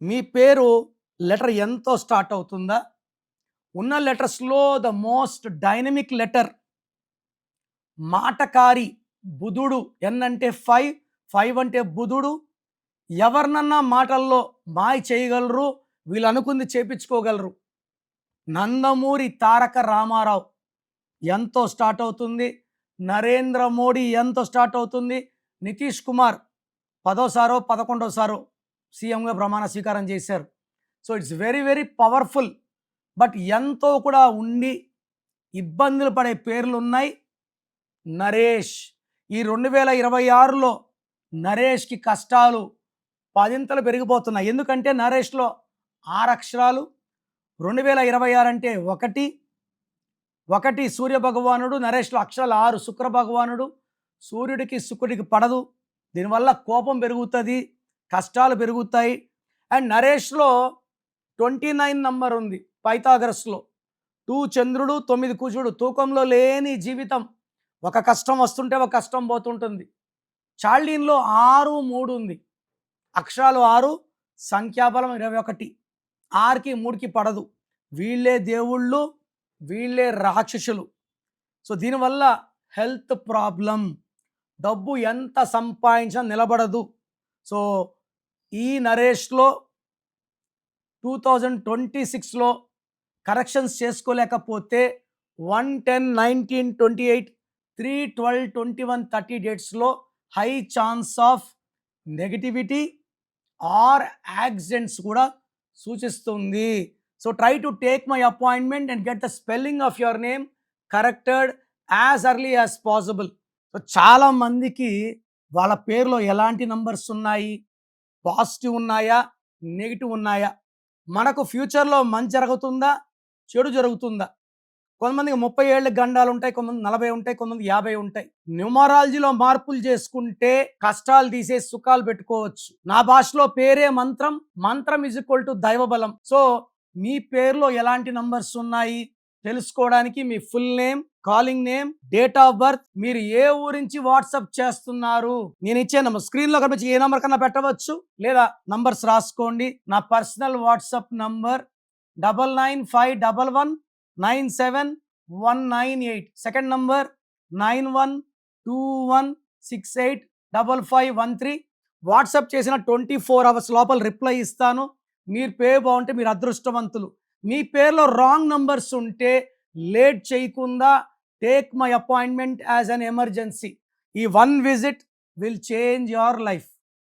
మీ పేరు లెటర్ ఎంతో స్టార్ట్ అవుతుందా? ఉన్న లెటర్స్‌లో ద మోస్ట్ డైనమిక్ లెటర్ మాటకారి బుధుడు. ఎన్ అంటే 5, 5 అంటే బుధుడు. ఎవరినన్నా మాటల్లో మాయ చేయగలరు. వీళ్ళు అనుకుంది చేపించుకోగలరు. నందమూరి తారక రామారావు ఎంతో స్టార్ట్ అవుతుంది. నరేంద్ర మోడీ ఎంతో స్టార్ట్ అవుతుంది. నితీష్ కుమార్ 10సారో, 11సారో సీఎంగా ప్రమాణ స్వీకారం చేశారు. So it's very very powerful. But ఎంతో కూడా ఉండి ఇబ్బందులు పడే పేర్లున్నాయి. నరేష్ ఈ 2026లో నరేష్కి కష్టాలు పదింతలు పెరిగిపోతున్నాయి. ఎందుకంటే నరేష్లో 6 అక్షరాలు. 2026 అంటే 1 సూర్య భగవానుడు. నరేష్లో అక్షరాలు 6 శుక్ర భగవానుడు. సూర్యుడికి శుక్రుడికి పడదు. దీనివల్ల కోపం పెరుగుతుంది, కష్టాలు పెరుగుతాయి. అండ్ నరేష్లో 29 నంబర్ ఉంది. పైథాగరస్లో 2 చంద్రుడు 9 కుజుడు. తూకంలో లేని జీవితం. ఒక కష్టం వస్తుంటే ఒక కష్టం పోతుంటుంది. చాల్డీన్లో 6, 3 ఉంది. అక్షరాలు 6, సంఖ్యాబలం 21. 6కి 3కి పడదు. వీళ్ళే దేవుళ్ళు, వీళ్ళే రాక్షసులు. సో దీనివల్ల హెల్త్ ప్రాబ్లం, డబ్బు ఎంత సంపాదించినా నిలబడదు. సో ఈ నరేష్లో 2026లో కరెక్షన్స్ చేసుకోలేకపోతే 1, 10, 19, 28, 3, 12, 21, 30 డేట్స్లో high chance of negativity or accidents కూడా సూచిస్తుంది. So try to take my appointment and get the spelling of your name corrected as early as possible. So చాలామందికి వాళ్ళ పేరులో ఎలాంటి నంబర్స్ ఉన్నాయి, పాజిటివ్ ఉన్నాయా, నెగిటివ్ ఉన్నాయా, మనకు ఫ్యూచర్లో మంచి జరుగుతుందా, చెడు జరుగుతుందా? కొంతమందికి 30 ఏళ్ళ గండాలు ఉంటాయి, కొంతమంది 40 ఉంటాయి, కొంతమంది 50 ఉంటాయి. న్యూమరాలజీలో మార్పులు చేసుకుంటే కష్టాలు తీసేసి సుఖాలు పెట్టుకోవచ్చు. నా భాషలో పేరే మంత్రం, మంత్రం ఈజ్ ఈక్వల్ టు దైవబలం. సో మీ పేరులో ఎలాంటి నంబర్స్ ఉన్నాయి తెలుసుకోవడానికి మీ full name, calling name, date of birth, మీరు ఏ ఊరించి వాట్సాప్ చేస్తున్నారు, నేను ఇచ్చే నంబర్ స్క్రీన్ లో కనిపించి ఏ నంబర్ కన్నా పెట్టవచ్చు, లేదా నంబర్స్ రాసుకోండి. నా personal WhatsApp number 9951971998. Second number 9121685513. WhatsApp చేసిన 24 hours లోపల రిప్లై ఇస్తాను. మీరు పేరు బాగుంటే మీరు అదృష్టవంతులు. మీ పేరులో రాంగ్ నంబర్స్ ఉంటే లేట్ చేయకుండా take my appointment as an emergency. ఈ 1 visit will change your life.